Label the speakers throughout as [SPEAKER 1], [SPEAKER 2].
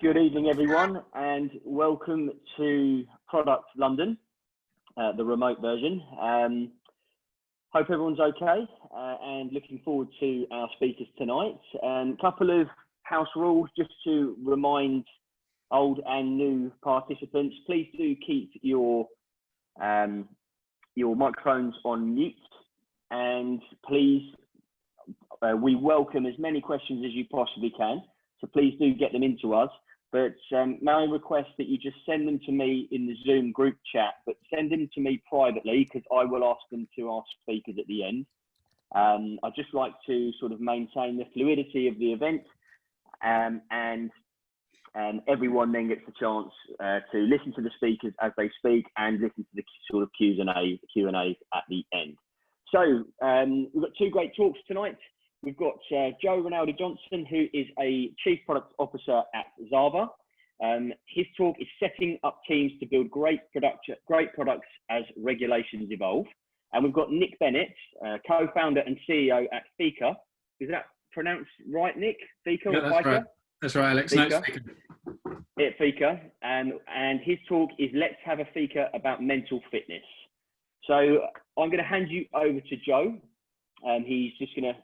[SPEAKER 1] Good evening, everyone, and welcome to Product London, the remote version. Hope everyone's okay, and looking forward to our speakers tonight. Couple of house rules just to remind old and new participants. Please do keep your microphones on mute, and please, we welcome as many questions as you possibly can. So please do get them into us. But may I request that you just send them to me in the Zoom group chat, but send them to me privately because I will ask them to our speakers at the end. I'd just like to sort of maintain the fluidity of the event, and everyone then gets the chance to listen to the speakers as they speak and listen to the sort of Q&A at the end. So we've got two great talks tonight. We've got Rinaldi Johnson, who is a Chief Product Officer at Zava. His talk is setting up teams to build great products as regulations evolve. And we've got Nick Bennett, co-founder and CEO at Fika. Is that pronounced right, Nick? Fika
[SPEAKER 2] yeah,
[SPEAKER 1] or
[SPEAKER 2] that's
[SPEAKER 1] Fika?
[SPEAKER 2] right. That's right, Alex.
[SPEAKER 1] Fika.
[SPEAKER 2] No, Fika.
[SPEAKER 1] At Fika. And his talk is Let's Have a Fika About Mental Fitness. So I'm going to hand you over to Joe. He's just going to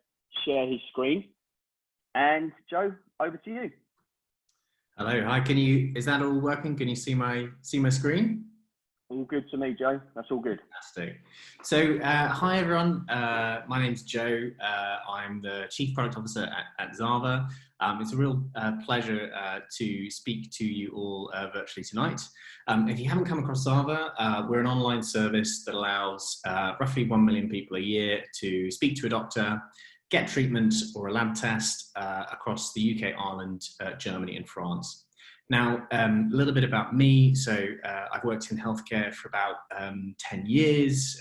[SPEAKER 1] share his screen, and Joe, over to you.
[SPEAKER 2] Hello, hi. Is that all working? Can you see my screen?
[SPEAKER 1] All good to me, Joe. That's all good.
[SPEAKER 2] Fantastic. So hi everyone, my name's Joe. I'm the Chief Product Officer at Zava. It's a real pleasure to speak to you all virtually tonight. If you haven't come across Zava, we're an online service that allows roughly 1 million people a year to speak to a doctor, get treatment or a lab test across the UK, Ireland, Germany and France. Now, a little bit about me. So I've worked in healthcare for about 10 years.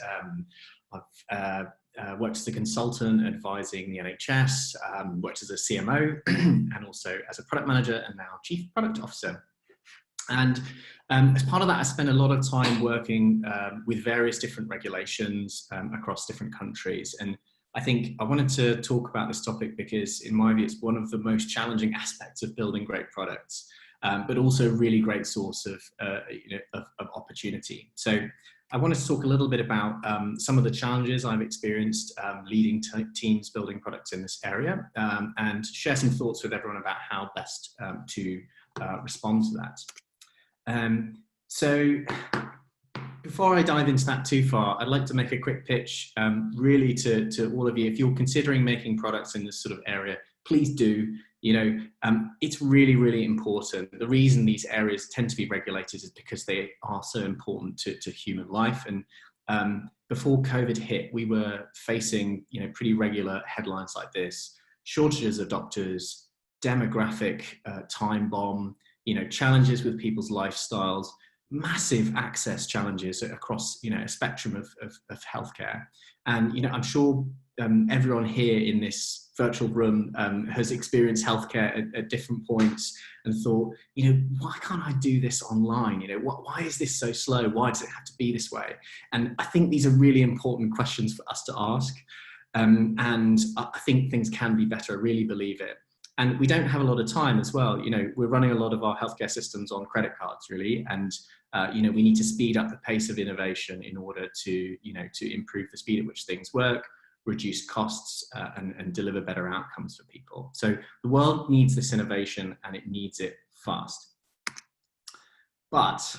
[SPEAKER 2] I've worked as a consultant advising the NHS, worked as a CMO and also as a product manager and now Chief Product Officer. And as part of that, I spent a lot of time working with various different regulations across different countries. And I think I wanted to talk about this topic because in my view, it's one of the most challenging aspects of building great products, but also a really great source of opportunity. So I wanted to talk a little bit about some of the challenges I've experienced leading teams building products in this area, and share some thoughts with everyone about how best to respond to that. So before I dive into that too far, I'd like to make a quick pitch really to all of you. If you're considering making products in this sort of area, please do. It's really, really important. The reason these areas tend to be regulated is because they are so important to human life. And before COVID hit, we were facing pretty regular headlines like this: shortages of doctors, demographic time bomb, challenges with people's lifestyles, massive access challenges across a spectrum of healthcare. And I'm sure everyone here in this virtual room has experienced healthcare at different points and thought, why can't I do this online? Why is this so slow? Why does it have to be this way? And I think these are really important questions for us to ask. And I think things can be better. I really believe it. And we don't have a lot of time as well. We're running a lot of our healthcare systems on credit cards, really. And, we need to speed up the pace of innovation in order to improve the speed at which things work, reduce costs, and deliver better outcomes for people. So the world needs this innovation and it needs it fast. But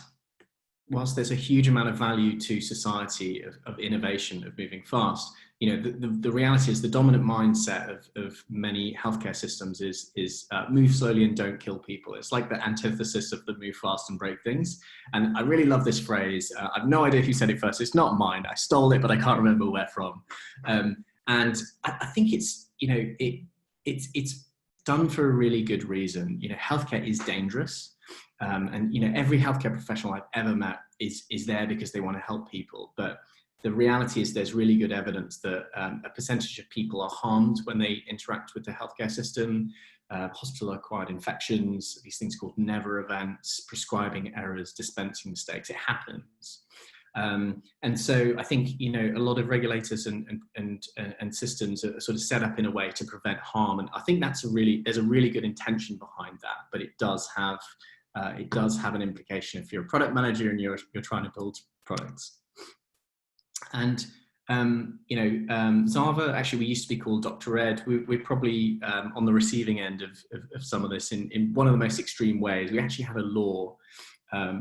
[SPEAKER 2] whilst there's a huge amount of value to society of innovation, of moving fast, the reality is the dominant mindset of many healthcare systems is move slowly and don't kill people. It's like the antithesis of the move fast and break things. And I really love this phrase. I have no idea who said it first. It's not mine. I stole it, but I can't remember where from. And I think it's done for a really good reason. Healthcare is dangerous. And every healthcare professional I've ever met is there because they want to help people. But the reality is there's really good evidence that a percentage of people are harmed when they interact with the healthcare system. Hospital-acquired infections, these things called never events, prescribing errors, dispensing mistakes. It happens. And so I think, you know, a lot of regulators and systems are sort of set up in a way to prevent harm. And I think there's a really good intention behind that, but it does have an implication if you're a product manager and you're trying to build products. And Zava, actually, we used to be called Dr. Ed. We're probably on the receiving end of some of this in one of the most extreme ways. We actually had a law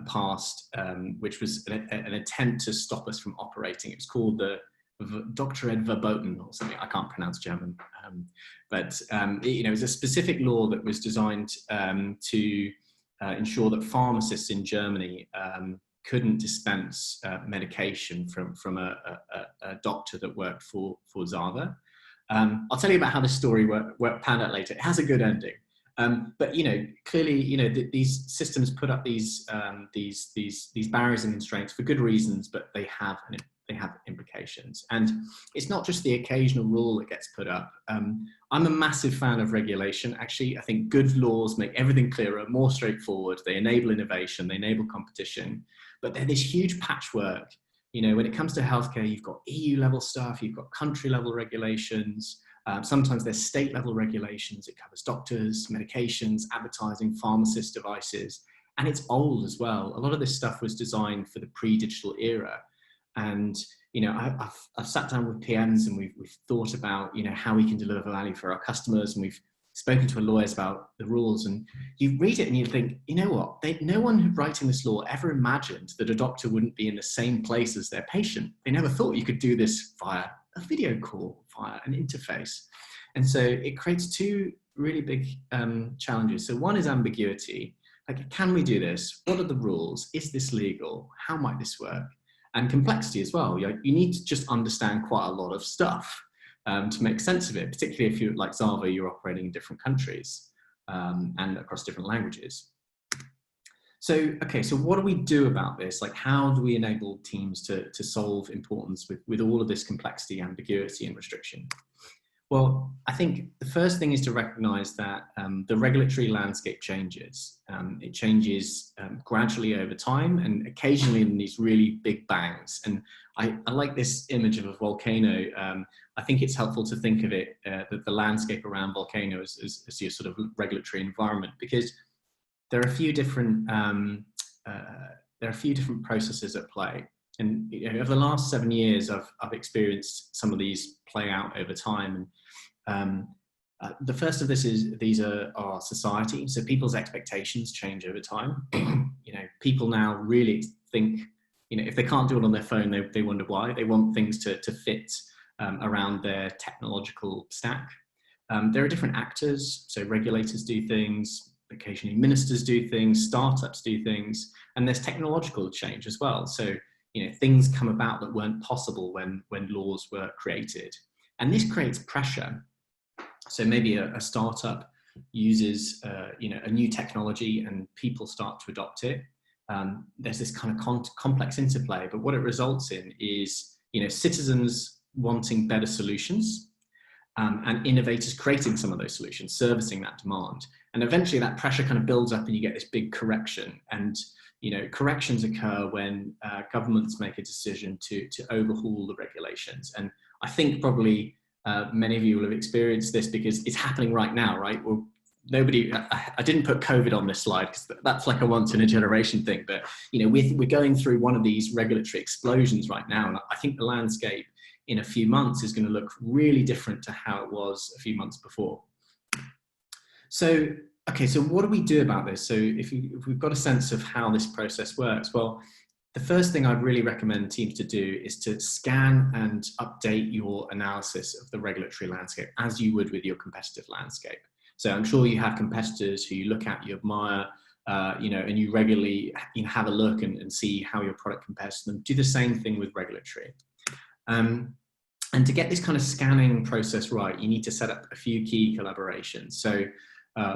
[SPEAKER 2] passed, which was an attempt to stop us from operating. It was called the Dr. Ed Verboten or something. I can't pronounce German, but it was a specific law that was designed to ensure that pharmacists in Germany couldn't dispense medication from a doctor that worked for Zava. I'll tell you about how the story panned out later. It has a good ending. But clearly, these systems put up these barriers and constraints for good reasons, but they have implications. And it's not just the occasional rule that gets put up. I'm a massive fan of regulation. Actually, I think good laws make everything clearer, more straightforward. They enable innovation, they enable competition. But they're this huge patchwork. You know, when it comes to healthcare, you've got EU level stuff, you've got country level regulations. Sometimes there's state level regulations. It covers doctors, medications, advertising, pharmacist devices, and it's old as well. A lot of this stuff was designed for the pre-digital era. And, you know, I've sat down with PMs and we've thought about, you know, how we can deliver value for our customers. And we've spoken to lawyers about the rules, and you read it and you think, you know what, no one writing this law ever imagined that a doctor wouldn't be in the same place as their patient. They never thought you could do this via a video call, via an interface. And so it creates two really big challenges. So one is ambiguity. Like, can we do this? What are the rules? Is this legal? How might this work? And complexity as well. You need to just understand quite a lot of stuff to make sense of it, particularly if you're like Zava, you're operating in different countries and across different languages. So, okay, so what do we do about this? Like, how do we enable teams to solve importance with all of this complexity, ambiguity, and restriction? Well, I think the first thing is to recognize that the regulatory landscape changes. It changes gradually over time and occasionally in these really big bangs. And I like this image of a volcano. I think it's helpful to think of it, that the landscape around volcano as your sort of regulatory environment, because there are a few different processes at play. And you know, over the last 7 years, I've experienced some of these play out over time. And the first of these are our society. So people's expectations change over time. You know, people now really think, you know, if they can't do it on their phone, they wonder why. They want things to fit around their technological stack. There are different actors. So regulators do things, occasionally ministers do things, startups do things, and there's technological change as well. So, you know, things come about that weren't possible when laws were created. And this creates pressure. So maybe a startup uses, you know, a new technology and people start to adopt it. There's this kind of complex interplay, but what it results in is, you know, citizens wanting better solutions and innovators creating some of those solutions, servicing that demand. And eventually that pressure kind of builds up and you get this big correction. And you know, corrections occur when governments make a decision to overhaul the regulations. And I think probably many of you will have experienced this because it's happening right now, right? Well, I didn't put COVID on this slide because that's like a once in a generation thing. But, you know, we're going through one of these regulatory explosions right now. And I think the landscape in a few months is going to look really different to how it was a few months before. So, okay, so what do we do about this? So if we've got a sense of how this process works, well, the first thing I'd really recommend teams to do is to scan and update your analysis of the regulatory landscape as you would with your competitive landscape. So I'm sure you have competitors who you look at, you admire, you know, and you regularly have a look and see how your product compares to them. Do the same thing with regulatory. And to get this kind of scanning process right, you need to set up a few key collaborations. So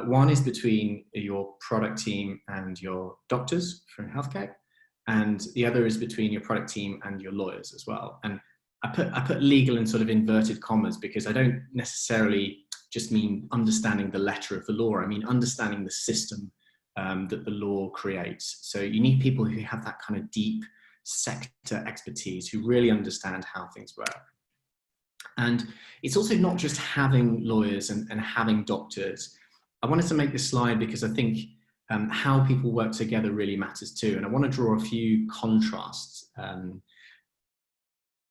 [SPEAKER 2] one is between your product team and your doctors from healthcare, and the other is between your product team and your lawyers as well. And I put legal in sort of inverted commas because I don't necessarily just mean understanding the letter of the law. I mean understanding the system that the law creates. So you need people who have that kind of deep sector expertise who really understand how things work. And it's also not just having lawyers and having doctors. I wanted to make this slide because I think how people work together really matters too. And I want to draw a few contrasts.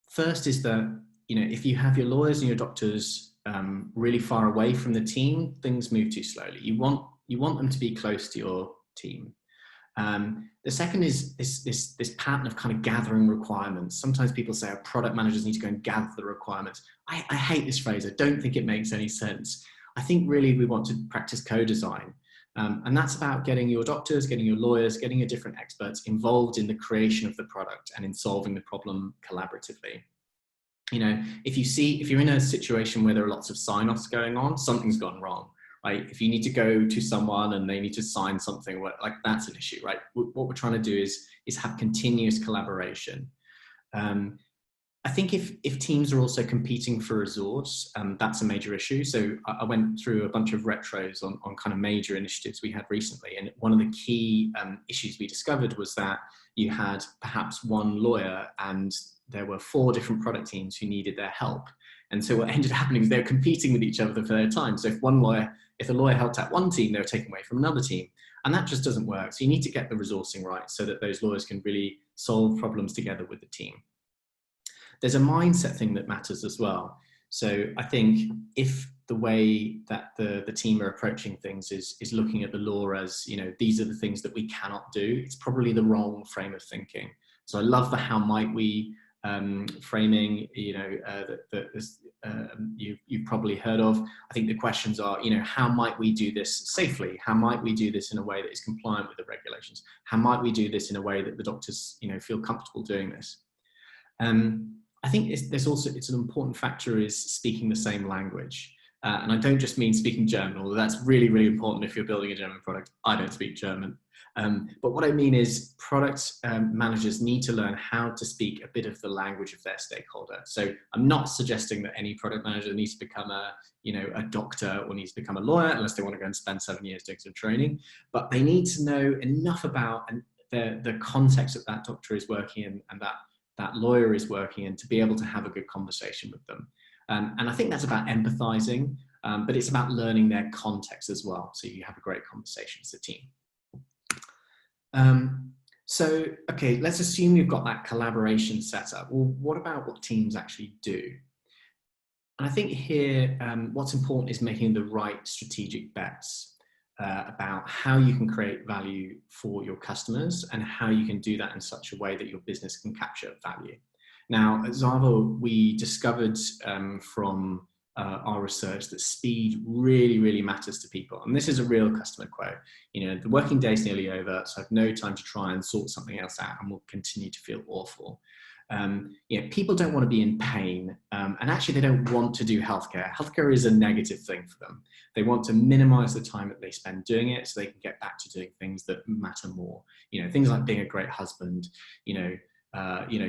[SPEAKER 2] First is that, if you have your lawyers and your doctors really far away from the team, things move too slowly. You want them to be close to your team. The second is this pattern of kind of gathering requirements. Sometimes people say our product managers need to go and gather the requirements. I hate this phrase. I don't think it makes any sense. I think really we want to practice co-design. And that's about getting your doctors, getting your lawyers, getting your different experts involved in the creation of the product and in solving the problem collaboratively. If you're in a situation where there are lots of sign-offs going on, something's gone wrong. Right? If you need to go to someone and they need to sign something, like that's an issue, right? What we're trying to do is have continuous collaboration. I think if teams are also competing for resource, that's a major issue. So I went through a bunch of retros on kind of major initiatives we had recently. And one of the key issues we discovered was that you had perhaps one lawyer and there were 4 different product teams who needed their help. And so what ended up happening is they were competing with each other for their time. So if a lawyer helped out one team, they were taken away from another team. And that just doesn't work. So you need to get the resourcing right so that those lawyers can really solve problems together with the team. There's a mindset thing that matters as well. So I think if the way that the team are approaching things is looking at the law as, these are the things that we cannot do, it's probably the wrong frame of thinking. So I love the how might we framing, that you've probably heard of. I think the questions are, how might we do this safely? How might we do this in a way that is compliant with the regulations? How might we do this in a way that the doctors, feel comfortable doing this? I think it's an important factor is speaking the same language. And I don't just mean speaking German, although that's really, really important if you're building a German product. I don't speak German. But what I mean is product managers need to learn how to speak a bit of the language of their stakeholder. So I'm not suggesting that any product manager needs to become a doctor or needs to become a lawyer unless they want to go and spend 7 years doing some training. But they need to know enough about the context that doctor is working in and that lawyer is working in to be able to have a good conversation with them. And I think that's about empathizing, but it's about learning their context as well. So you have a great conversation as a team. Okay, let's assume you've got that collaboration set up. Well, what about what teams actually do? And I think here, what's important is making the right strategic bets about how you can create value for your customers and how you can do that in such a way that your business can capture value. Now, at Zava, we discovered from our research that speed really, really matters to people. And this is a real customer quote. The working day is nearly over, so I have no time to try and sort something else out and will continue to feel awful. People don't want to be in pain, and actually they don't want to do healthcare. Healthcare is a negative thing for them. They want to minimize the time that they spend doing it so they can get back to doing things that matter more. Things like being a great husband,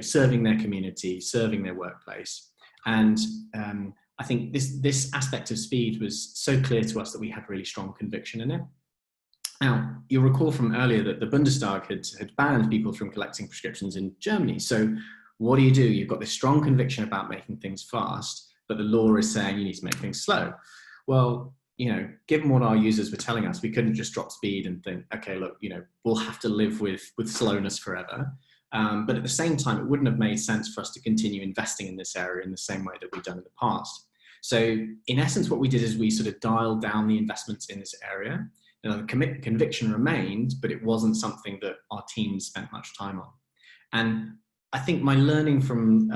[SPEAKER 2] serving their community, serving their workplace. And I think this aspect of speed was so clear to us that we had really strong conviction in it. Now, you'll recall from earlier that the Bundestag had banned people from collecting prescriptions in Germany. So what do? You've got this strong conviction about making things fast, but the law is saying you need to make things slow. Well, given what our users were telling us, we couldn't just drop speed and think, okay, look, we'll have to live with slowness forever. But at the same time, it wouldn't have made sense for us to continue investing in this area in the same way that we've done in the past. So in essence, what we did is we sort of dialed down the investments in this area. The conviction remained, but it wasn't something that our team spent much time on. And I think my learning from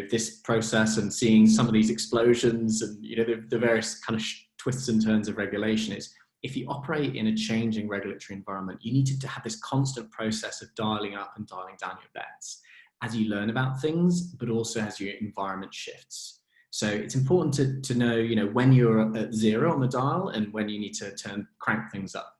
[SPEAKER 2] this process and seeing some of these explosions and the various kind of twists and turns of regulation is, if you operate in a changing regulatory environment, you need to have this constant process of dialing up and dialing down your bets as you learn about things, but also as your environment shifts. So it's important to know, when you're at 0 on the dial and when you need to crank things up.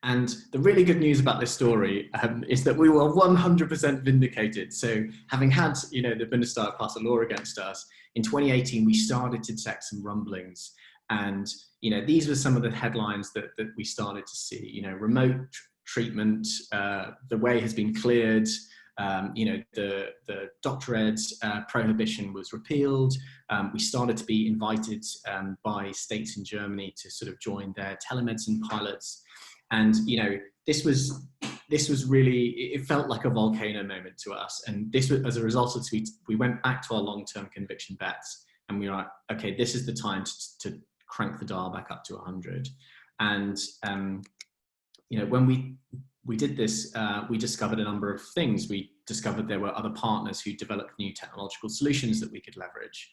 [SPEAKER 2] And the really good news about this story is that we were 100% vindicated. So having had, the Bundestag pass a law against us, in 2018, we started to detect some rumblings. And, these were some of the headlines that we started to see, remote treatment, the way has been cleared, The Dr. Ed prohibition was repealed. We started to be invited by states in Germany to sort of join their telemedicine pilots. And, this was really, it felt like a volcano moment to us. And this was, as a result of this, we went back to our long-term conviction bets, and we were like, okay, this is the time to crank the dial back up to 100. And, when we did this, we discovered a number of things. We discovered there were other partners who developed new technological solutions that we could leverage.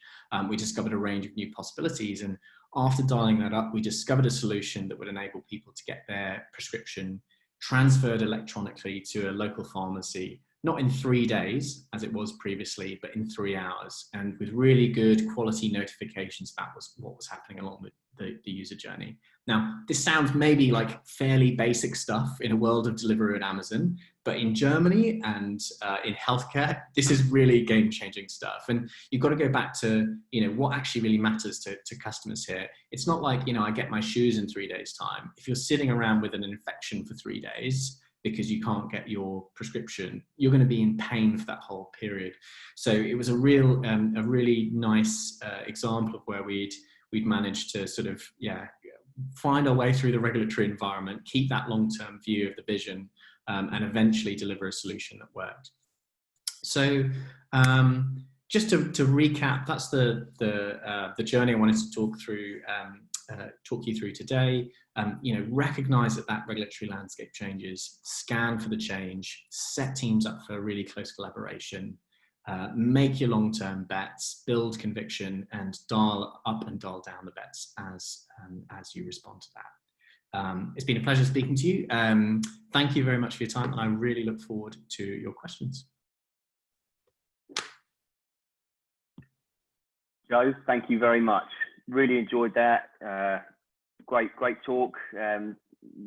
[SPEAKER 2] We discovered a range of new possibilities. And after dialing that up, we discovered a solution that would enable people to get their prescription transferred electronically to a local pharmacy, not in 3 days, as it was previously, but in 3 hours, and with really good quality notifications about what was happening along the user journey. Now, this sounds maybe like fairly basic stuff in a world of Deliveroo and Amazon, but in Germany and in healthcare, this is really game-changing stuff. And you've got to go back to, what actually really matters to customers here. It's not like, I get my shoes in 3 days' time. If you're sitting around with an infection for 3 days because you can't get your prescription, you're going to be in pain for that whole period. So it was a really nice example of where we'd managed to sort of, find our way through the regulatory environment, keep that long-term view of the vision, and eventually deliver a solution that worked. So just to recap, that's the journey I wanted to talk you through today. Recognize that regulatory landscape changes, scan for the change, set teams up for really close collaboration, make your long-term bets, build conviction, and dial up and dial down the bets as you respond to that. It's been a pleasure speaking to you. Thank you very much for your time, and I really look forward to your questions.
[SPEAKER 1] Joe, thank you very much. Really enjoyed that. Great talk.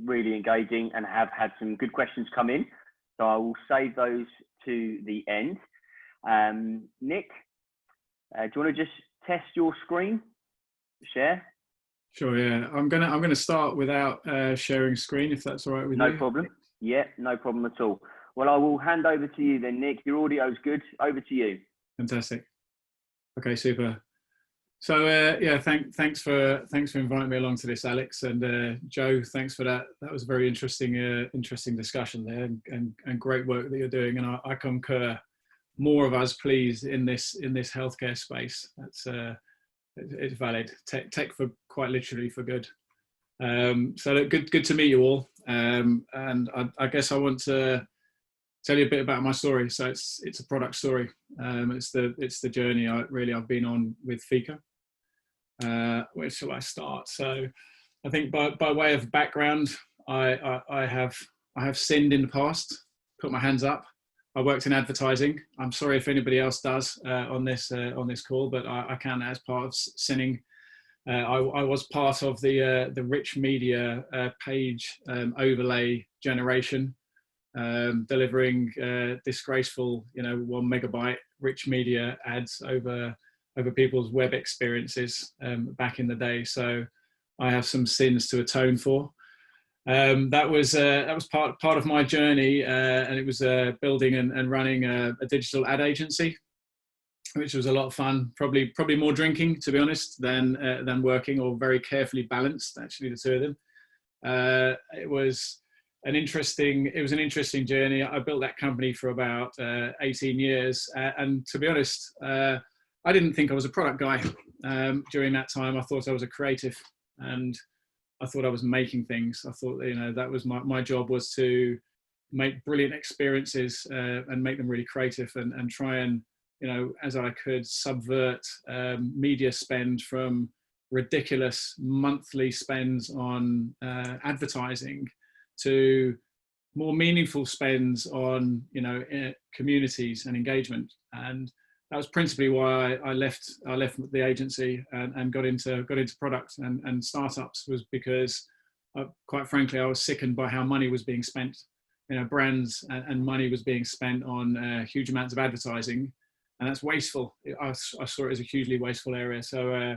[SPEAKER 1] Really engaging, and have had some good questions come in. So I will save those to the end. Nick, do you want to just test your screen? Share?
[SPEAKER 3] Sure, yeah. I'm gonna start without sharing screen, if that's all right with you.
[SPEAKER 1] No problem. Yeah, no problem at all. Well, I will hand over to you then, Nick. Your audio's good. Over to you.
[SPEAKER 3] Fantastic. Okay, super. So thanks for inviting me along to this, Alex, and Joe. Thanks for that. That was a very interesting discussion there, and great work that you're doing. And I concur. More of us, please, in this healthcare space. That's it's valid. Tech for quite literally for good. So good to meet you all. And I guess I want to tell you a bit about my story. So it's a product story. It's the journey I've been on with Fika. Where shall I start? So I think by way of background, I have sinned in the past. Put my hands up. I worked in advertising. I'm sorry if anybody else does on this call, but I can as part of sinning. I was part of the rich media page overlay generation, delivering disgraceful, 1 megabyte rich media ads over people's web experiences back in the day. So I have some sins to atone for. That was part of my journey, and it was building and running a digital ad agency, which was a lot of fun. Probably more drinking, to be honest, than working, or very carefully balanced. Actually, the two of them. It was an interesting journey. I built that company for about 18 years, and to be honest, I didn't think I was a product guy during that time. I thought I was a creative, and I thought I was making things. I thought, that was my job, was to make brilliant experiences and make them really creative, and try and, as I could, subvert media spend from ridiculous monthly spends on advertising to more meaningful spends on, communities and engagement. And that was principally why I left the agency and got into product and startups, was because, quite frankly, I was sickened by how money was being spent. Brands and money was being spent on huge amounts of advertising, and that's wasteful. I saw it as a hugely wasteful area. So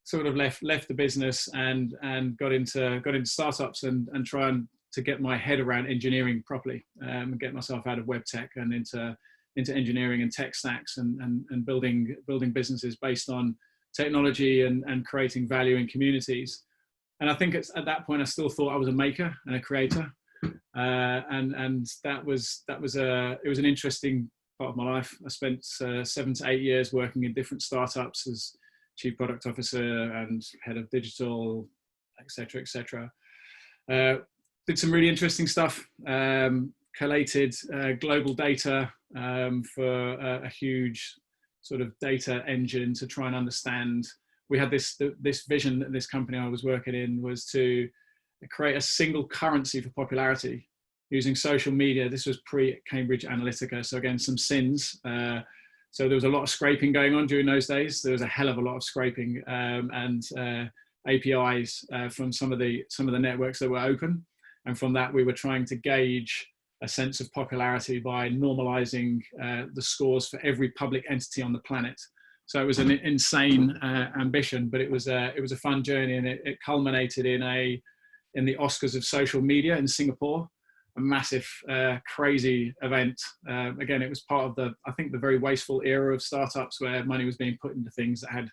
[SPEAKER 3] sort of left the business and got into startups and try and to get my head around engineering properly, and get myself out of web tech and into engineering and tech stacks, and building businesses based on technology and creating value in communities. And I think at that point I still thought I was a maker and a creator, and it was an interesting part of my life. I spent 7 to 8 years working in different startups as chief product officer and head of digital, etc., etc. Did some really interesting stuff. Collated global data for a huge sort of data engine to try and understand. We had this vision that this company I was working in was to create a single currency for popularity using social media. This was pre-Cambridge Analytica, so again, some sins. So there was a lot of scraping going on during those days. There was a hell of a lot of scraping and APIs from some of the networks that were open. And from that, we were trying to gauge a sense of popularity by normalizing the scores for every public entity on the planet. So it was an insane ambition, but it was a fun journey, and it culminated in the Oscars of social media in Singapore, a massive, crazy event. Again, it was part of the very wasteful era of startups where money was being put into things that had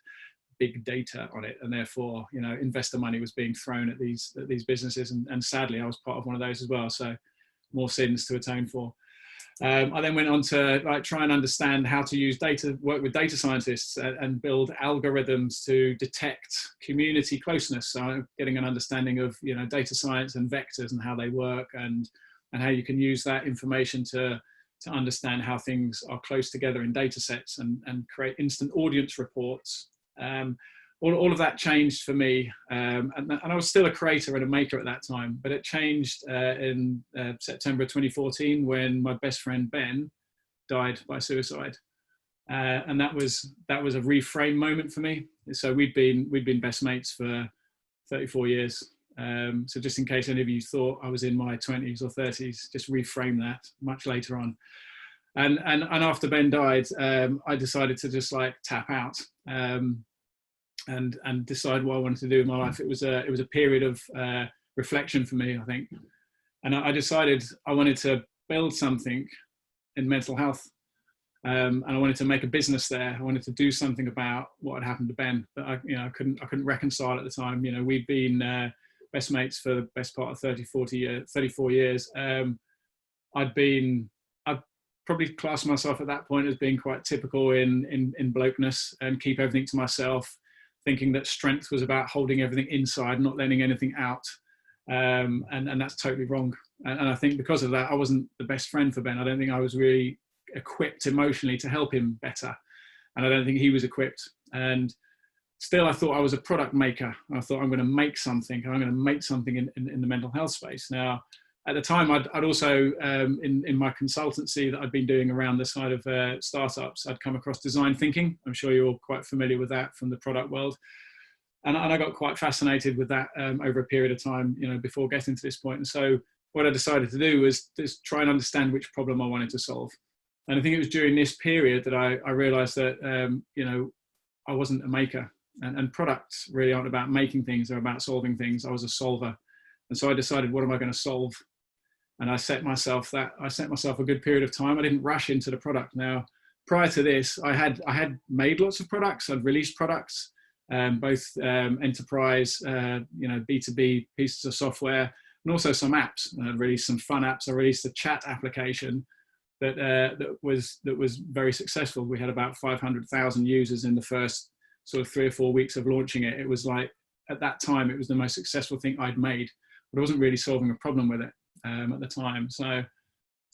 [SPEAKER 3] big data on it, and therefore, investor money was being thrown at these businesses. And sadly, I was part of one of those as well. So more sins to atone for. I then went on to try and understand how to use data, work with data scientists and build algorithms to detect community closeness. So getting an understanding of data science and vectors and how they work, and how you can use that information to understand how things are close together in data sets and create instant audience reports. All of that changed for me, and I was still a creator and a maker at that time, but it changed in September 2014 when my best friend Ben died by suicide, and that was a reframe moment for me. So we'd been best mates for 34 years. So just in case any of you thought I was in my 20s or 30s, just reframe that much later on. And after Ben died, I decided to just tap out. And decide what I wanted to do in my life. It was a period of reflection for me, I think. And I decided I wanted to build something in mental health. And I wanted to make a business there. I wanted to do something about what had happened to Ben that I couldn't reconcile at the time. We'd been best mates for the best part of 34 years. I'd probably classed myself at that point as being quite typical in blokeness and keep everything to myself, thinking that strength was about holding everything inside, not letting anything out. And that's totally wrong. And I think because of that, I wasn't the best friend for Ben. I don't think I was really equipped emotionally to help him better. And I don't think he was equipped. And still, I thought I was a product maker. I thought I'm going to make something. I'm going to make something in the mental health space. Now, at the time, I'd also, in my consultancy that I'd been doing around the side of startups, I'd come across design thinking. I'm sure you're all quite familiar with that from the product world. And I got quite fascinated with that over a period of time, before getting to this point. And so what I decided to do was just try and understand which problem I wanted to solve. And I think it was during this period that I realized that, I wasn't a maker. And products really aren't about making things, they're about solving things. I was a solver. And so I decided, what am I going to solve? And I set myself a good period of time. I didn't rush into the product. Now, prior to this, I had made lots of products. I'd released products, both enterprise, B2B pieces of software, and also some apps. And I'd released some fun apps. I released a chat application that was very successful. We had about 500,000 users in the first sort of 3 or 4 weeks of launching it. It was at that time, it was the most successful thing I'd made, but I wasn't really solving a problem with it. At the time. So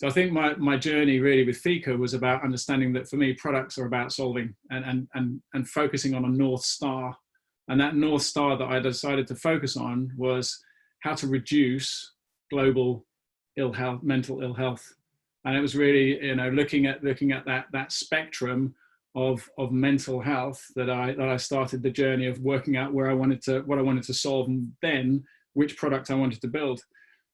[SPEAKER 3] I think my journey really with Fika was about understanding that for me, products are about solving and focusing on a North Star. And that North Star that I decided to focus on was how to reduce global mental ill health. And it was really, looking at that spectrum of mental health that I started the journey of working out what I wanted to solve, and then which product I wanted to build.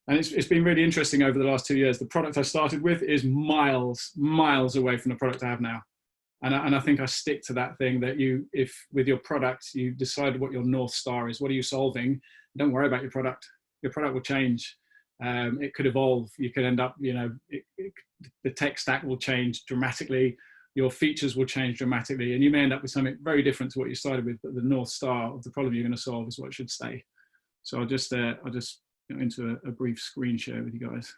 [SPEAKER 3] And it's been really interesting over the last 2 years. The product I started with is miles away from the product I have now. And I think I stick to that thing that if with your product, you decide what your North Star is, what are you solving? Don't worry about your product. Your product will change. It could evolve. You could end up, the tech stack will change dramatically. Your features will change dramatically, and you may end up with something very different to what you started with. But the North Star of the problem you're going to solve is what should stay. So I'll just go into a brief screen share with you guys.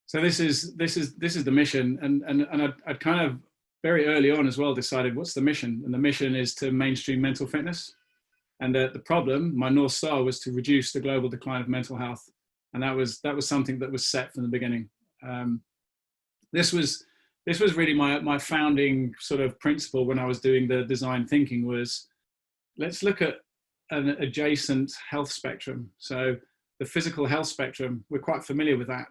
[SPEAKER 3] So this is the mission, and I'd kind of very early on as well decided what's the mission, and the mission is to mainstream mental fitness, and the problem, my North Star, was to reduce the global decline of mental health, and that was something that was set from the beginning. This was really my founding sort of principle when I was doing the design thinking, was let's look at an adjacent health spectrum. So the physical health spectrum, we're quite familiar with that.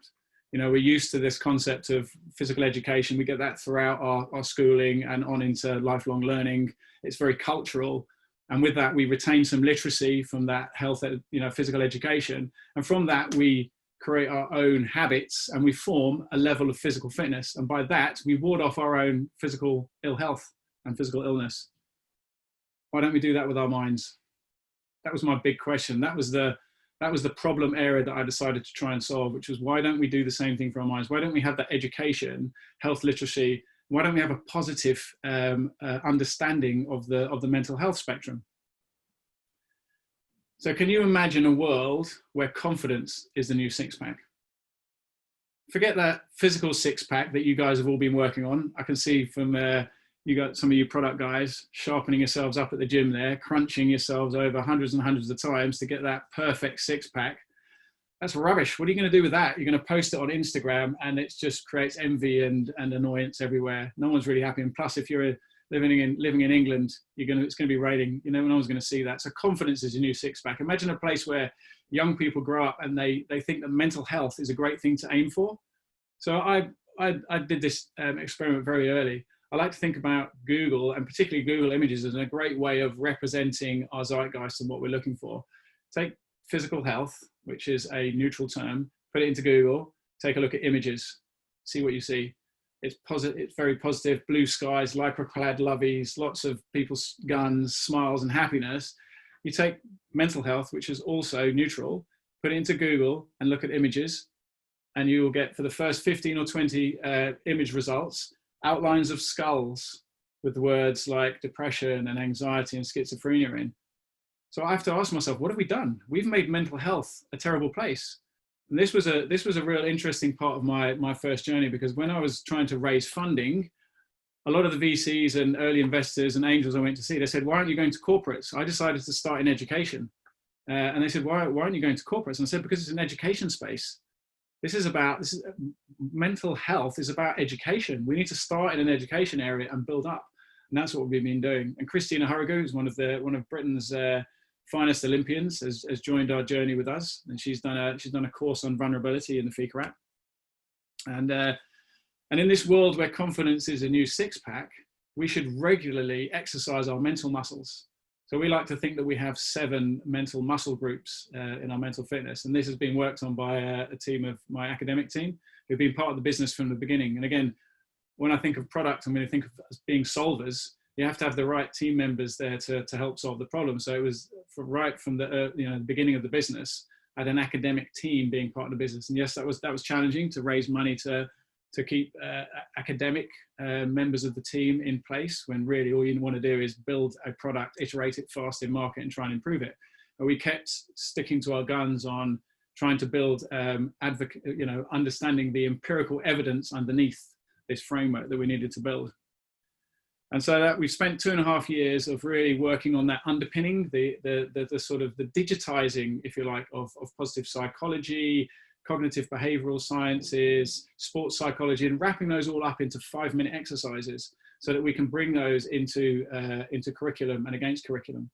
[SPEAKER 3] We're used to this concept of physical education. We get that throughout our schooling and on into lifelong learning. It's very cultural. And with that, we retain some literacy from that health, physical education. And from that, we create our own habits and we form a level of physical fitness. And by that, we ward off our own physical ill health and physical illness. Why don't we do that with our minds? That was my big question. That was the problem area that I decided to try and solve, which was, why don't we do the same thing for our minds? Why don't we have that education, health literacy? Why don't we have a positive understanding of the mental health spectrum? So can you imagine a world where confidence is the new six-pack? Forget that physical six-pack that you guys have all been working on. I can see from you got some of you product guys sharpening yourselves up at the gym there, crunching yourselves over hundreds and hundreds of times to get that perfect six-pack. That's rubbish. What are you going to do with that? You're going to post it on Instagram, and it just creates envy and annoyance everywhere. No one's really happy. And plus, if you're living in England, it's going to be raining. No one's going to see that. So confidence is a new six-pack. Imagine a place where young people grow up and they think that mental health is a great thing to aim for. So I did this experiment very early. I like to think about Google, and particularly Google Images, as a great way of representing our zeitgeist and what we're looking for. Take physical health, which is a neutral term, put it into Google, take a look at images, see what you see. It's positive, it's very positive, blue skies, lycra-clad lovies, lots of people's guns, smiles and happiness. You take mental health, which is also neutral, put it into Google and look at images, and you will get, for the first 15 or 20 image results, outlines of skulls with words like depression and anxiety and schizophrenia in. So I have to ask myself, what have we done? We've made mental health a terrible place. And this was a real interesting part of my first journey, because when I was trying to raise funding, a lot of the VCs and early investors and angels I went to see, they said, why aren't you going to corporates? I decided to start in education. And they said, why aren't you going to corporates? And I said, because it's an education space. Mental health is about education. We need to start in an education area and build up. And that's what we've been doing. And Christina Hurrigo, who's one of Britain's finest Olympians, has joined our journey with us. And she's done a course on vulnerability in the Fika app. And in this world where confidence is a new six-pack, we should regularly exercise our mental muscles. So we like to think that we have 7 mental muscle groups in our mental fitness. And this has been worked on by a team of my academic team who've been part of the business from the beginning. And again, when I think of product, I'm going to think of as being solvers. You have to have the right team members there to help solve the problem. So it was right from the the beginning of the business, I had an academic team being part of the business. And yes, that was challenging to raise money to keep academic members of the team in place, when really all you want to do is build a product, iterate it fast in market and try and improve it. But we kept sticking to our guns on trying to build understanding the empirical evidence underneath this framework that we needed to build. And so that we spent 2.5 years of really working on that underpinning, the sort of the digitizing, if you like, of positive psychology, cognitive behavioral sciences, sports psychology, and wrapping those all up into 5-minute exercises so that we can bring those into curriculum and against curriculum.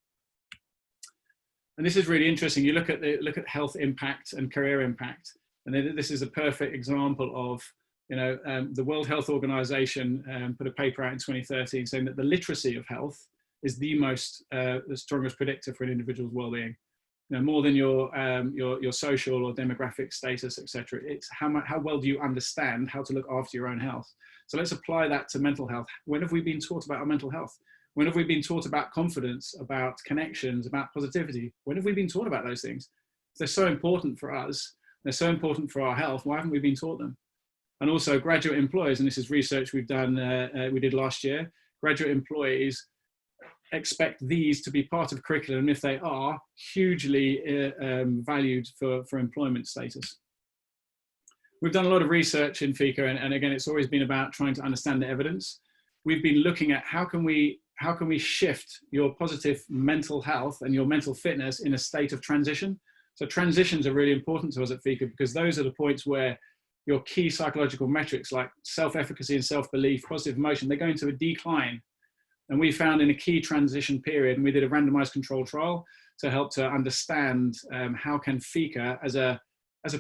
[SPEAKER 3] And this is really interesting. You look at health impact and career impact, and this is a perfect example of, the World Health Organization put a paper out in 2013 saying that the literacy of health is the strongest predictor for an individual's well-being. more than your social or demographic status, etc. It's how well do you understand how to look after your own health. So let's apply that to mental health. When have we been taught about our mental health? When have we been taught about confidence, about connections, about positivity? When have we been taught about those things? They're so important for us. They're so important for our health. Why haven't we been taught them? And also graduate employees, and this is research we've done, we did last year, graduate employees expect these to be part of curriculum, and if they are, hugely valued for employment status. We've done a lot of research in Fika, and again, it's always been about trying to understand the evidence. We've been looking at how can we shift your positive mental health and your mental fitness in a state of transition. So transitions are really important to us at Fika, because those are the points where your key psychological metrics like self-efficacy and self-belief, positive emotion, they go into a decline. And we found in a key transition period, and we did a randomized control trial to help to understand how can Fika, as a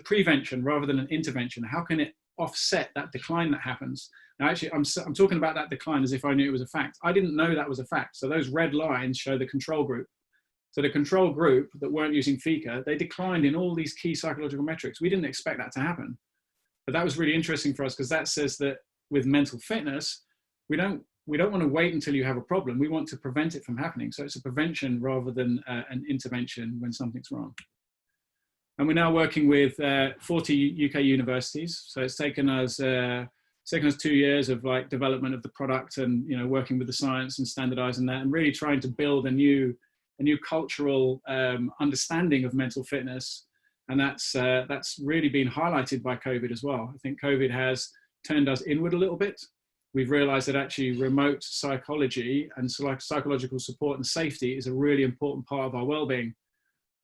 [SPEAKER 3] prevention rather than an intervention, how can it offset that decline that happens? Now, actually, I'm talking about that decline as if I knew it was a fact. I didn't know that was a fact. So those red lines show the control group. So the control group that weren't using Fika, they declined in all these key psychological metrics. We didn't expect that to happen. But that was really interesting for us, because that says that with mental fitness, we don't want to wait until you have a problem. We want to prevent it from happening. So it's a prevention rather than an intervention when something's wrong. And we're now working with 40 UK universities. So it's taken us 2 years of like development of the product, and working with the science and standardizing that, and really trying to build a new cultural understanding of mental fitness. And that's really been highlighted by COVID as well. I think COVID has turned us inward a little bit. We've realized that actually remote psychology and psychological support and safety is a really important part of our well-being.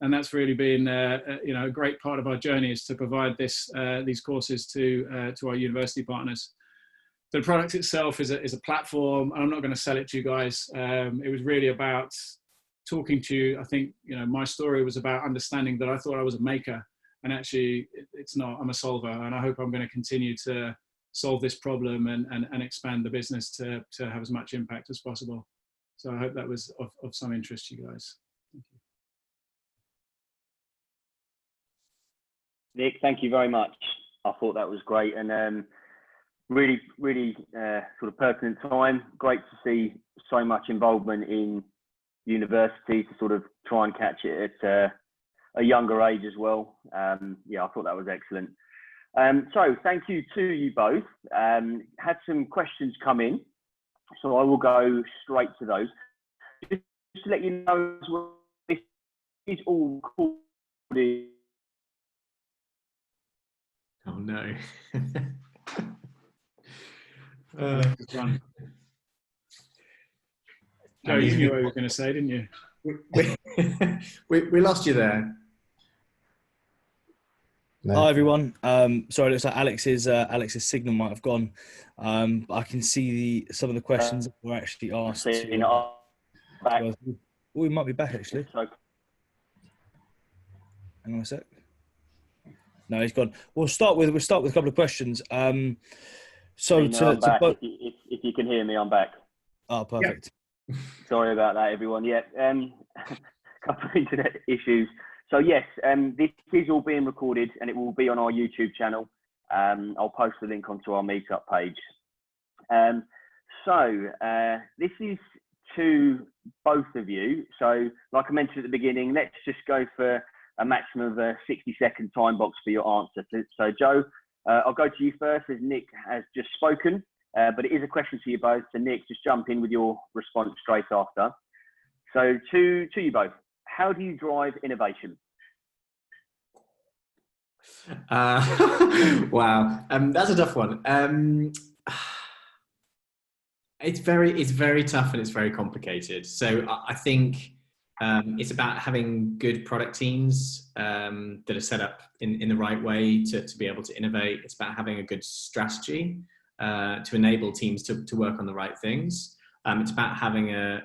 [SPEAKER 3] And that's really been a great part of our journey, is to provide these courses to our university partners. The product itself is a platform, and I'm not going to sell it to you guys. It was really about talking to you. I think my story was about understanding that I thought I was a maker, and actually it's not. I'm a solver, and I hope I'm going to continue to solve this problem and expand the business to have as much impact as possible. So I hope that was of some interest to you guys. Thank you.
[SPEAKER 1] Nick, thank you very much. I thought that was great, and really sort of pertinent time. Great to see so much involvement in university to sort of try and catch it at a younger age as well. Yeah, I thought that was excellent. So thank you to you both. Had some questions come in, so I will go straight to those. Just to let you know as well, this is all recorded.
[SPEAKER 2] Oh no.
[SPEAKER 3] Joe, you knew what you were going to say, didn't you?
[SPEAKER 2] We lost you there.
[SPEAKER 4] No. Hi everyone. Sorry, it looks like Alex's signal might have gone. But I can see some of the questions that were actually asked. We might be back actually. Hang on a sec. No, he's gone. We'll start with a couple of questions.
[SPEAKER 1] I'm back. If you can hear me, I'm back.
[SPEAKER 4] Oh, perfect.
[SPEAKER 1] Yep. Sorry about that, everyone. Yeah, couple of internet issues. So yes, this is all being recorded, and it will be on our YouTube channel. I'll post the link onto our meetup page. This is to both of you. So like I mentioned at the beginning, let's just go for a maximum of a 60-second time box for your answer. So Joe, I'll go to you first, as Nick has just spoken, but it is a question to you both. So Nick, just jump in with your response straight after. So to you both, how do you drive innovation?
[SPEAKER 2] Wow, that's a tough one. It's very tough, and it's very complicated. So I think it's about having good product teams that are set up in the right way to be able to innovate. It's about having a good strategy to enable teams to work on the right things. It's about having a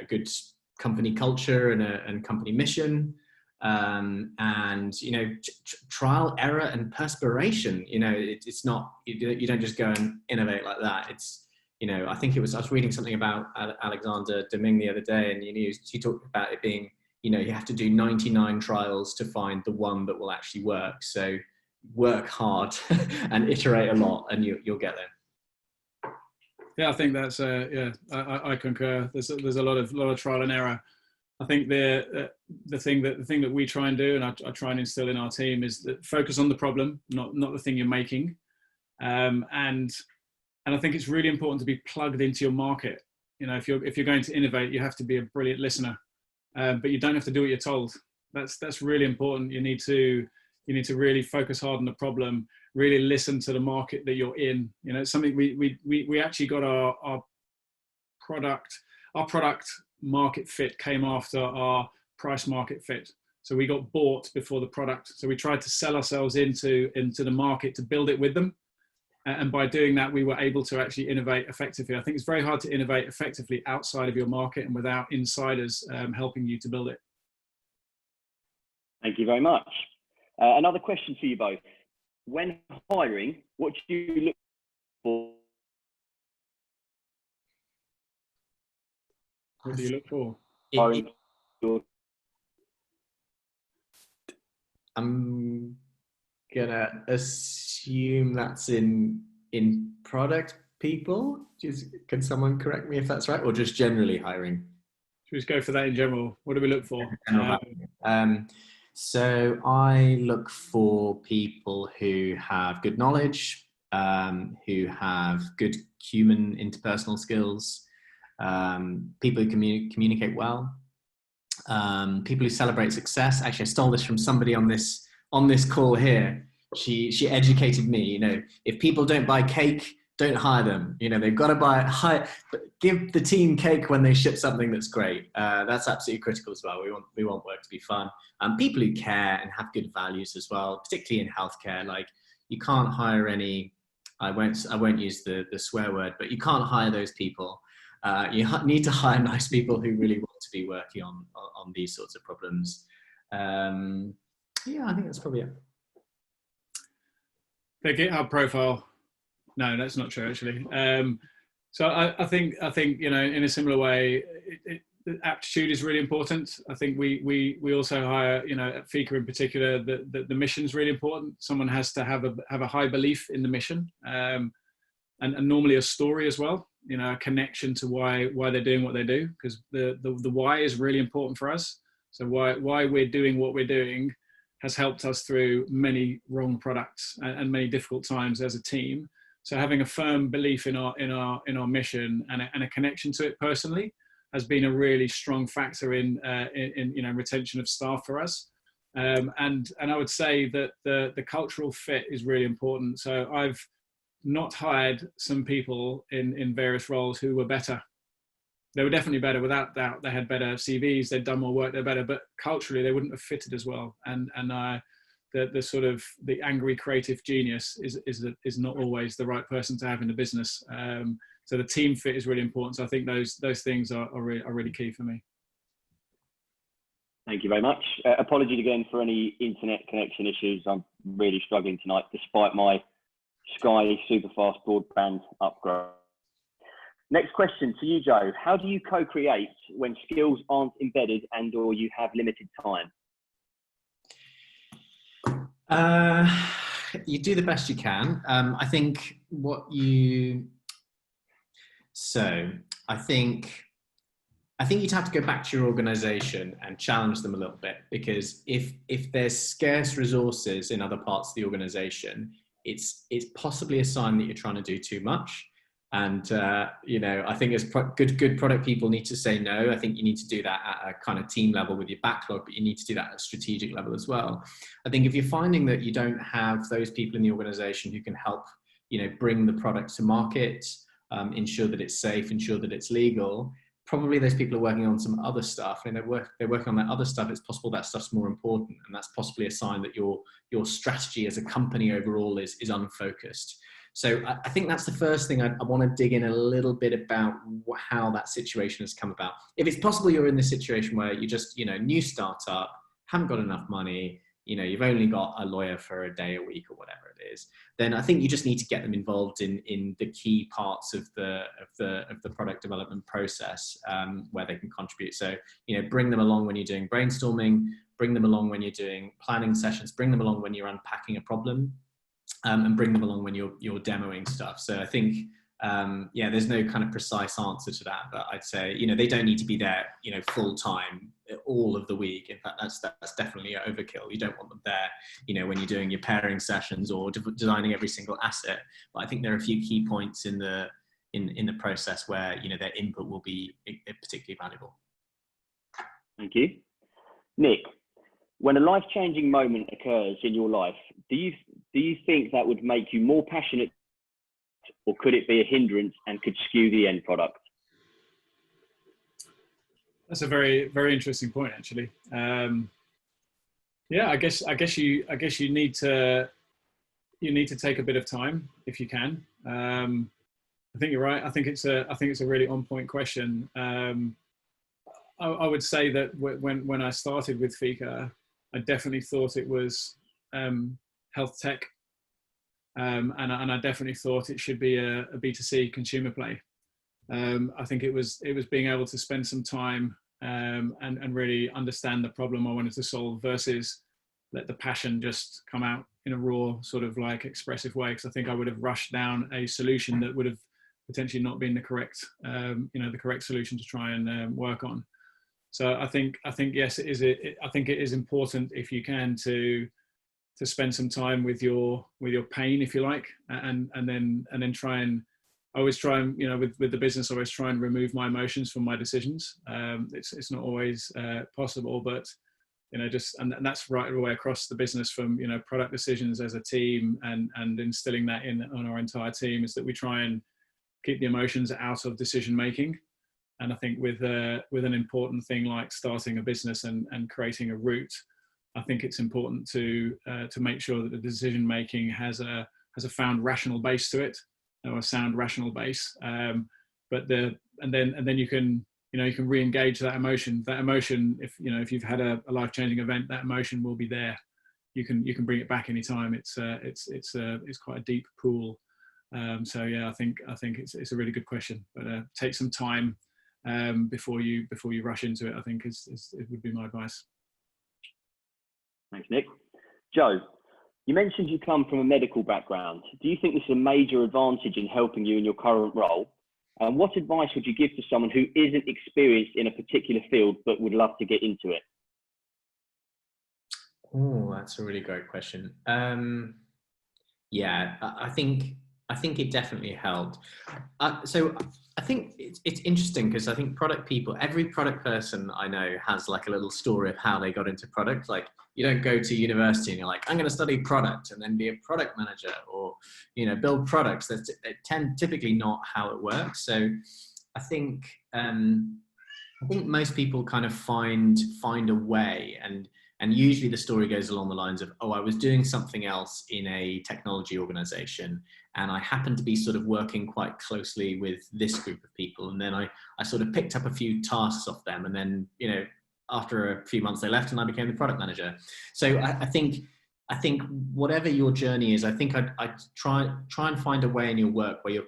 [SPEAKER 2] good company culture and company mission, and trial, error, and perspiration. It's not, you don't just go and innovate like that. It's I think I was reading something about Alexander Deming the other day, and he talked about it being you have to do 99 trials to find the one that will actually work. So work hard and iterate a lot, and you'll get there.
[SPEAKER 3] Yeah, I think that's I concur. There's a lot of trial and error. I think the thing that we try and do, and I try and instill in our team, is that focus on the problem, not the thing you're making, and I think it's really important to be plugged into your market. If you're going to innovate, you have to be a brilliant listener, but you don't have to do what you're told. That's really important. You need to really focus hard on the problem, really listen to the market that you're in. It's something we actually got our product market fit came after our price market fit. So we got bought before the product. So we tried to sell ourselves into the market to build it with them. And by doing that, we were able to actually innovate effectively. I think it's very hard to innovate effectively outside of your market and without insiders helping you to build it.
[SPEAKER 1] Thank you very much. Another question for you both. When hiring, what do you look for?
[SPEAKER 3] What do you look for?
[SPEAKER 2] I'm gonna assume that's in product people. Can someone correct me if that's right, or just generally hiring?
[SPEAKER 3] Should we just go for that in general? What do we look for?
[SPEAKER 2] So I look for people who have good knowledge, who have good human interpersonal skills, people who communicate well, people who celebrate success. Actually, I stole this from somebody on this call here. She educated me. If people don't buy cake, don't hire them. They've got to give the team cake when they ship something that's great. That's absolutely critical as well. We want work to be fun. People who care and have good values as well, particularly in healthcare. Like, you can't hire any. I won't use the swear word, but you can't hire those people. You need to hire nice people who really want to be working on these sorts of problems. Yeah, I think that's probably it.
[SPEAKER 3] The GitHub profile. No, that's not true actually. So I think in a similar way, the aptitude is really important. I think we also hire, at Fika in particular, the mission is really important. Someone has to have a high belief in the mission, and normally a story as well. A connection to why they're doing what they do, because the why is really important for us. So why we're doing what we're doing has helped us through many wrong products and many difficult times as a team. So having a firm belief in our mission and a connection to it personally has been a really strong factor in retention of staff for us. And I would say that the cultural fit is really important. So I've not hired some people in various roles who were better. They were definitely better, without doubt. They had better CVs, they'd done more work, they're better, but culturally they wouldn't have fitted as well. And the sort of the angry creative genius is not always the right person to have in the business. So the team fit is really important. So I think those things are really key for me.
[SPEAKER 1] Thank you very much. Apologies again for any internet connection issues. I'm really struggling tonight, despite my Sky superfast broadband upgrade. Next question to you, Joe. How do you co-create when skills aren't embedded and/or you have limited time?
[SPEAKER 2] You do the best you can. I think you'd have to go back to your organization and challenge them a little bit, because if there's scarce resources in other parts of the organization, it's possibly a sign that you're trying to do too much. And, I think as good product people need to say no. I think you need to do that at a kind of team level with your backlog, but you need to do that at a strategic level as well. I think if you're finding that you don't have those people in the organization who can help, bring the product to market, ensure that it's safe, ensure that it's legal, probably those people are working on some other stuff, and they're working on that other stuff. It's possible that stuff's more important, and that's possibly a sign that your strategy as a company overall is unfocused. So I think that's the first thing. I want to dig in a little bit about how that situation has come about. If it's possible you're in this situation where you just, new startup, haven't got enough money, you've only got a lawyer for a day a week or whatever it is, then I think you just need to get them involved in the key parts of the product development process, where they can contribute. So, bring them along when you're doing brainstorming, bring them along when you're doing planning sessions, bring them along when you're unpacking a problem, and bring them along when you're demoing stuff. So I think, there's no kind of precise answer to that, but I'd say, they don't need to be there, full time all of the week. In fact, that's definitely overkill. You don't want them there, when you're doing your pairing sessions or designing every single asset. But I think there are a few key points in the process where, their input will be particularly valuable.
[SPEAKER 1] Thank you. Nick, when a life-changing moment occurs in your life, do you think that would make you more passionate, or could it be a hindrance and could skew the end product?
[SPEAKER 3] That's a very, very interesting point, actually. I guess you need to take a bit of time if you can. I think you're right. I think it's a really on-point question. I would say that when I started with Fika, I definitely thought it was health tech, and I definitely thought it should be a B2C consumer play. I think it was being able to spend some time and really understand the problem I wanted to solve versus let the passion just come out in a raw sort of like expressive way. Because I think I would have rushed down a solution that would have potentially not been the correct solution to try and work on. So I think yes, I think it is important, if you can, to spend some time with your pain, if you like, and then try and, I always try and, with the business, I always try and remove my emotions from my decisions. It's not always possible, but and that's right away across the business, from product decisions as a team, and instilling that on our entire team, is that we try and keep the emotions out of decision making. And I think with an important thing like starting a business and creating a route, I think it's important to make sure that the decision making has a found rational base to it, or a sound rational base. But then you can re-engage that emotion. That emotion, if you've had a life-changing event, that emotion will be there. You can bring it back anytime. It's quite a deep pool. So yeah, I think it's a really good question. But take some time before you rush into it, I think it would be my advice.
[SPEAKER 1] Thanks, Nick. Joe, you mentioned you come from a medical background. Do you think this is a major advantage in helping you in your current role? And what advice would you give to someone who isn't experienced in a particular field but would love to get into it?
[SPEAKER 2] Oh, that's a really great question. Yeah, I think it definitely helped. So I think it's interesting, because I think every product person I know has like a little story of how they got into product. Like, you don't go to university and you're like, I'm going to study product and then be a product manager, or build products. That's typically not how it works. So I think most people kind of find a way, and usually the story goes along the lines of, I was doing something else in a technology organization, and I happened to be sort of working quite closely with this group of people. And then I sort of picked up a few tasks off them. And then, after a few months they left and I became the product manager. So I think whatever your journey is, I think I'd try and find a way in your work where you're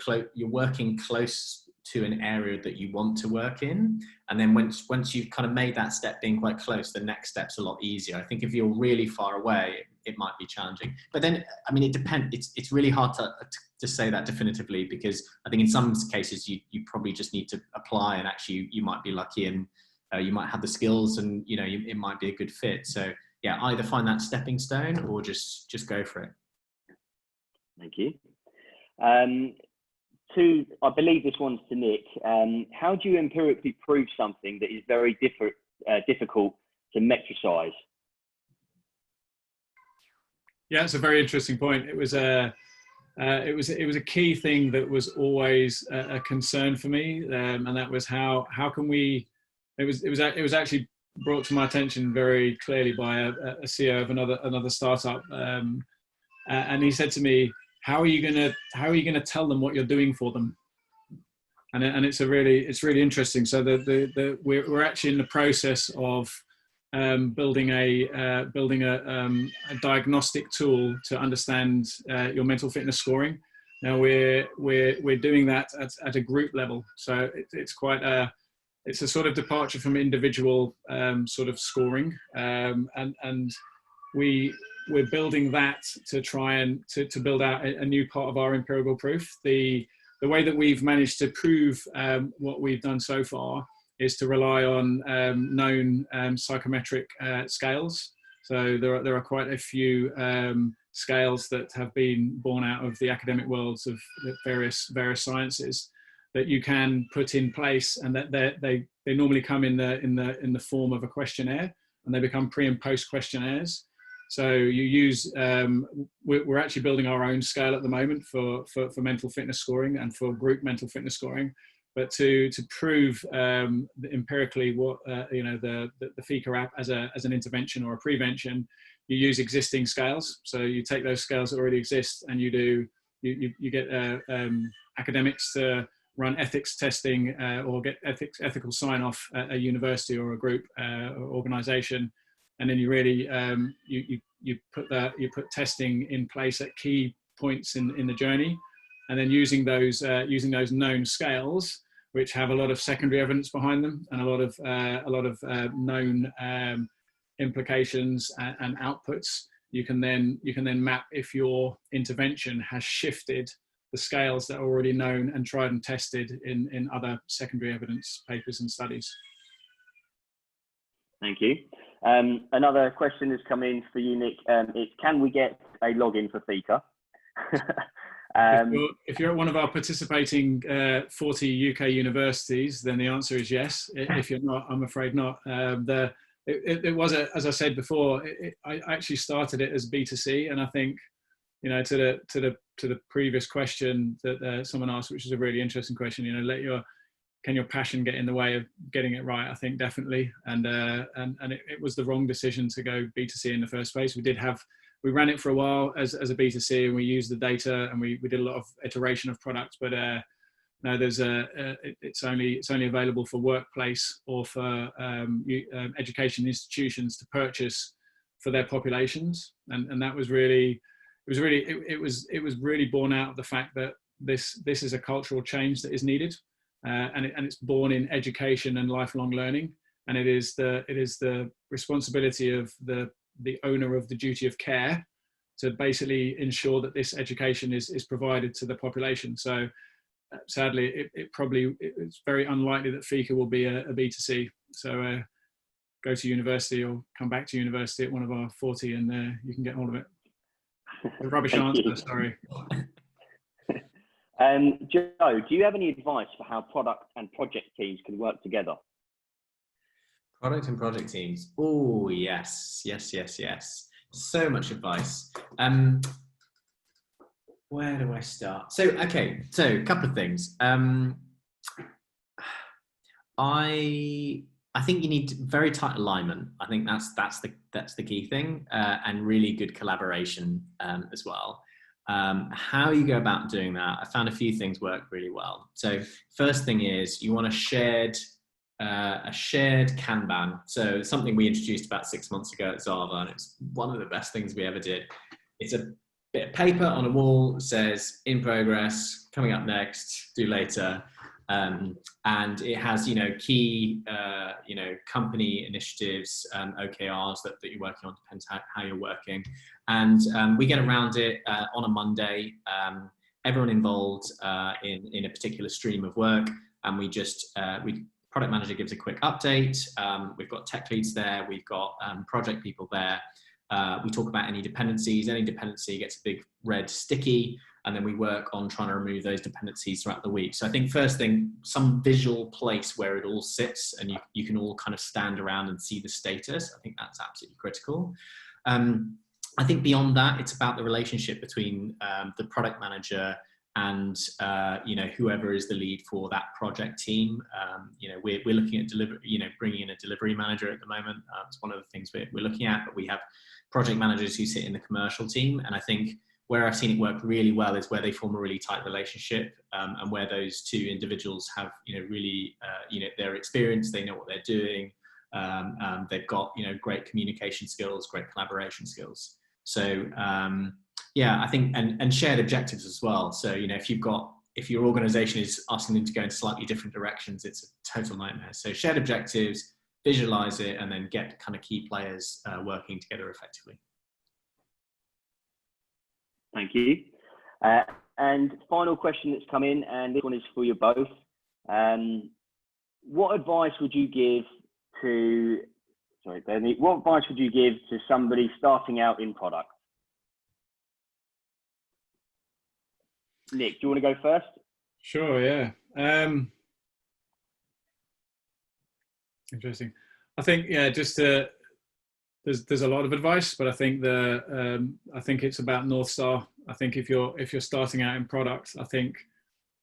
[SPEAKER 2] working close to an area that you want to work in. And then once you've kind of made that step being quite close, the next step's a lot easier. I think if you're really far away, it might be challenging. But then, I mean, it depends. It's really hard to say that definitively, because I think in some cases you probably just need to apply, and actually you might be lucky, and you might have the skills, and it might be a good fit. So yeah, either find that stepping stone or just go for it.
[SPEAKER 1] Thank you. I believe this one's to Nick. How do you empirically prove something that is very difficult to metricize?
[SPEAKER 3] Yeah, it's a very interesting point. It was a key thing that was always a concern for me, and that was how can we. It was actually brought to my attention very clearly by a CEO of another startup, and he said to me, How are you gonna tell them what you're doing for them? And it's really interesting. So we're actually in the process of building a diagnostic tool to understand your mental fitness scoring. Now we're doing that at a group level, so it's a sort of departure from individual sort of scoring, and we're building that to try and to build out a new part of our empirical proof. The way that we've managed to prove what we've done so far is to rely on known psychometric scales. So there are quite a few scales that have been born out of the academic worlds of the various sciences that you can put in place, and that they normally come in the form of a questionnaire, and they become pre and post questionnaires. So you use we're actually building our own scale at the moment for mental fitness scoring and for group mental fitness scoring. But to prove empirically what the Fika app as an intervention or a prevention, you use existing scales. So you take those scales that already exist, and you get academics to run ethics testing or get ethical sign off at a university or a group or organisation, and then you really you put testing in place at key points in the journey, and then using those known scales, which have a lot of secondary evidence behind them and a lot of known implications and outputs, you can then map if your intervention has shifted the scales that are already known and tried and tested in other secondary evidence papers and studies.
[SPEAKER 1] Thank you. Another question has come in for you, Nick. It's, can we get a login for Fika?
[SPEAKER 3] If you're at one of our participating 40 UK universities, then the answer is yes. If you're not, I'm afraid not. It was, as I said before, I actually started it as B2C, and I think, to the previous question that someone asked, which is a really interesting question, can your passion get in the way of getting it right? I think definitely, and it was the wrong decision to go B2C in the first place. We ran it for a while as a B2C, and we used the data, and we did a lot of iteration of products, but no, it's only available for workplace or for education institutions to purchase for their populations, and that was really, it was really born out of the fact that this is a cultural change that is needed, and it's born in education and lifelong learning, and it is the responsibility of the owner of the duty of care to basically ensure that this education is provided to the population. So sadly, it's very unlikely that Fika will be a B2C. So go to university or come back to university at one of our 40, and you can get hold of it. A rubbish answer, sorry.
[SPEAKER 1] Joe, do you have any advice for how product and project teams can work together?
[SPEAKER 2] Product and project teams. Oh, yes. So much advice. Where do I start? So a couple of things. I think you need very tight alignment. I think that's the key thing, and really good collaboration as well. How you go about doing that, I found a few things work really well. So first thing is you want a shared Kanban. So something we introduced about 6 months ago at Zava, and it's one of the best things we ever did. It's a bit of paper on a wall that says in progress, coming up next, do later. And it has, key, company initiatives, OKRs that you're working on, depends how you're working. And we get around it on a Monday, everyone involved in a particular stream of work, and product manager gives a quick update. We've got tech leads there, we've got project people there. We talk about any dependencies. Any dependency gets a big red sticky, and then we work on trying to remove those dependencies throughout the week. So I think first thing, some visual place where it all sits, and you can all kind of stand around and see the status. I think that's absolutely critical. I think beyond that, it's about the relationship between the product manager and whoever is the lead for that project team. We're looking at bringing in a delivery manager at the moment. It's one of the things we're looking at, but we have project managers who sit in the commercial team. And I think where I've seen it work really well is where they form a really tight relationship, and where those two individuals have, really, their experience, they know what they're doing, They've got, you know, great communication skills, great collaboration skills. So yeah, I think, and shared objectives as well. So, you know, if your organization is asking them to go in slightly different directions, it's a total nightmare. So shared objectives, visualize it, and then get kind of key players working together effectively.
[SPEAKER 1] Thank you. And final question that's come in, and this one is for you both. What advice would you give to, what advice would you give to somebody starting out in product? Nick, do you want to go first?
[SPEAKER 3] Sure, yeah. Interesting. I think, yeah, just there's a lot of advice, but I think I think it's about North Star. I think if you're starting out in product, I think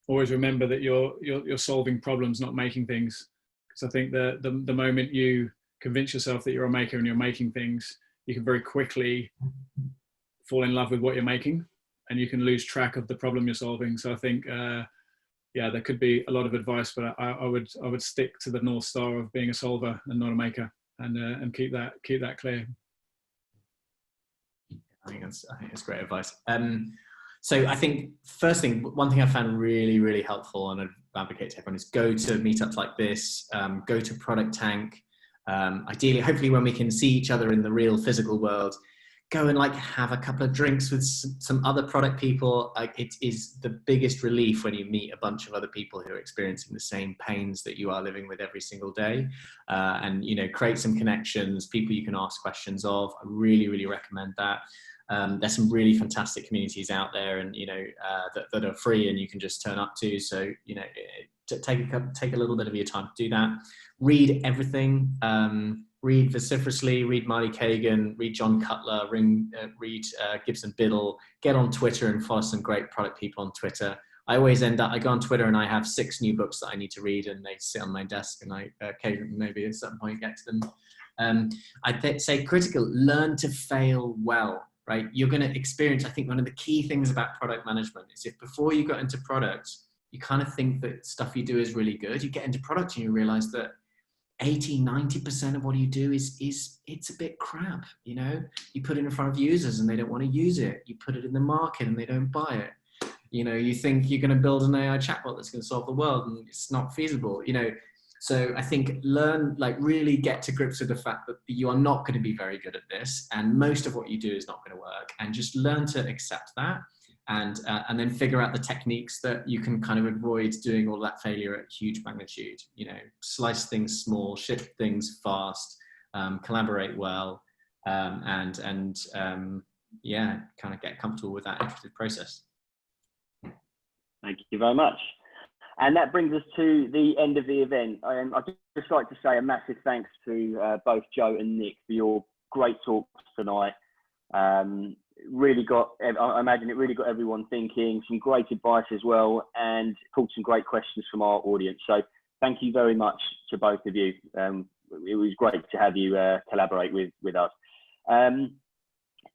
[SPEAKER 3] always remember that you're solving problems, not making things. Because I think the moment you convince yourself that you're a maker and you're making things, you can very quickly fall in love with what you're making, and you can lose track of the problem you're solving. So I think, yeah, there could be a lot of advice, but I would stick to the North Star of being a solver and not a maker, and keep that clear.
[SPEAKER 2] I think that's great advice. So I think first thing, one thing I found really, really helpful, and I'd advocate to everyone, is go to meetups like this, go to Product Tank. Ideally, hopefully when we can see each other in the real physical world, go and like have a couple of drinks with some other product people. It is the biggest relief when you meet a bunch of other people who are experiencing the same pains that you are living with every single day, and, you know, create some connections, people you can ask questions of. I really, really recommend that. There's some really fantastic communities out there, and, you know, that are free and you can just turn up to. So, you know, take a little bit of your time to do that. Read everything. Read vociferously, read Marty Kagan, read John Cutler, read Gibson Biddle, get on Twitter and follow some great product people on Twitter. I always I go on Twitter and I have 6 new books that I need to read, and they sit on my desk, and I occasionally maybe at some point get to them. I'd say critical, learn to fail well, right? You're going to experience, I think one of the key things about product management is if before you got into product, you kind of think that stuff you do is really good, you get into product and you realize that 80-90% of what you do is it's a bit crap. You know, you put it in front of users and they don't want to use it. You put it in the market and they don't buy it. You know, you think you're going to build an AI chatbot that's going to solve the world, and it's not feasible. You know, so I think really get to grips with the fact that you are not going to be very good at this, and most of what you do is not going to work, and just learn to accept that. And then figure out the techniques that you can kind of avoid doing all that failure at huge magnitude. You know, slice things small, ship things fast, collaborate well, and yeah, kind of get comfortable with that iterative process.
[SPEAKER 1] Thank you very much. And that brings us to the end of the event. I'd just like to say a massive thanks to both Joe and Nick for your great talks tonight. Really I imagine it really got everyone thinking, some great advice as well, and pulled some great questions from our audience. So thank you very much to both of you. It was great to have you collaborate with us.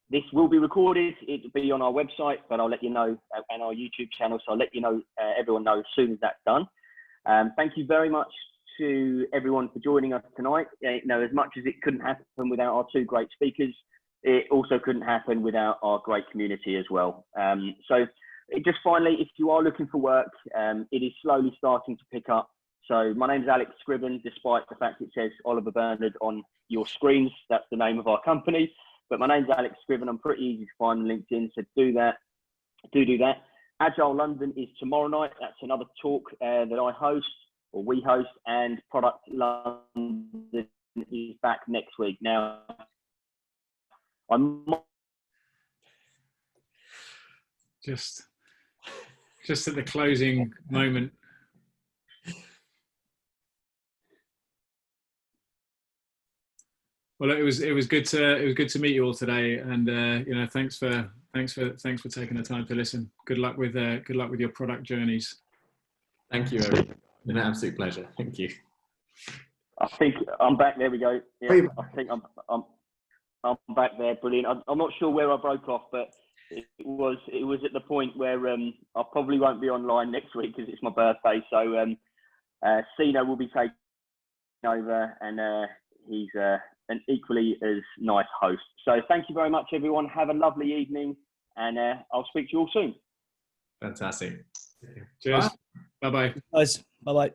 [SPEAKER 1] This will be recorded. It'll be on our website, but I'll let you know, and our YouTube channel. So I'll let you know, everyone know as soon as that's done. Thank you very much to everyone for joining us tonight. You know, as much as it couldn't happen without our 2 great speakers, it also couldn't happen without our great community as well. So just finally, if you are looking for work, it is slowly starting to pick up. So my name's Alex Scriven, despite the fact it says Oliver Bernard on your screens. That's the name of our company. But my name's Alex Scriven. I'm pretty easy to find on LinkedIn, so do that. Do that. Agile London is tomorrow night. That's another talk that I host, or we host, and Product London is back next week. Now, I'm
[SPEAKER 3] just at the closing moment. Well, it was good to meet you all today, and you know, thanks for taking the time to listen. Good luck with your product journeys.
[SPEAKER 2] Thank you, everyone. An absolute pleasure. Thank you.
[SPEAKER 1] I think I'm back. There we go. Yeah, I think I'm back there. Brilliant. I'm not sure where I broke off, but it was at the point where I probably won't be online next week because it's my birthday. So Sino will be taking over, and he's an equally as nice host. So thank you very much, everyone. Have a lovely evening, and I'll speak to you all soon.
[SPEAKER 2] Fantastic.
[SPEAKER 3] Cheers. Bye bye.
[SPEAKER 4] Guys, bye bye.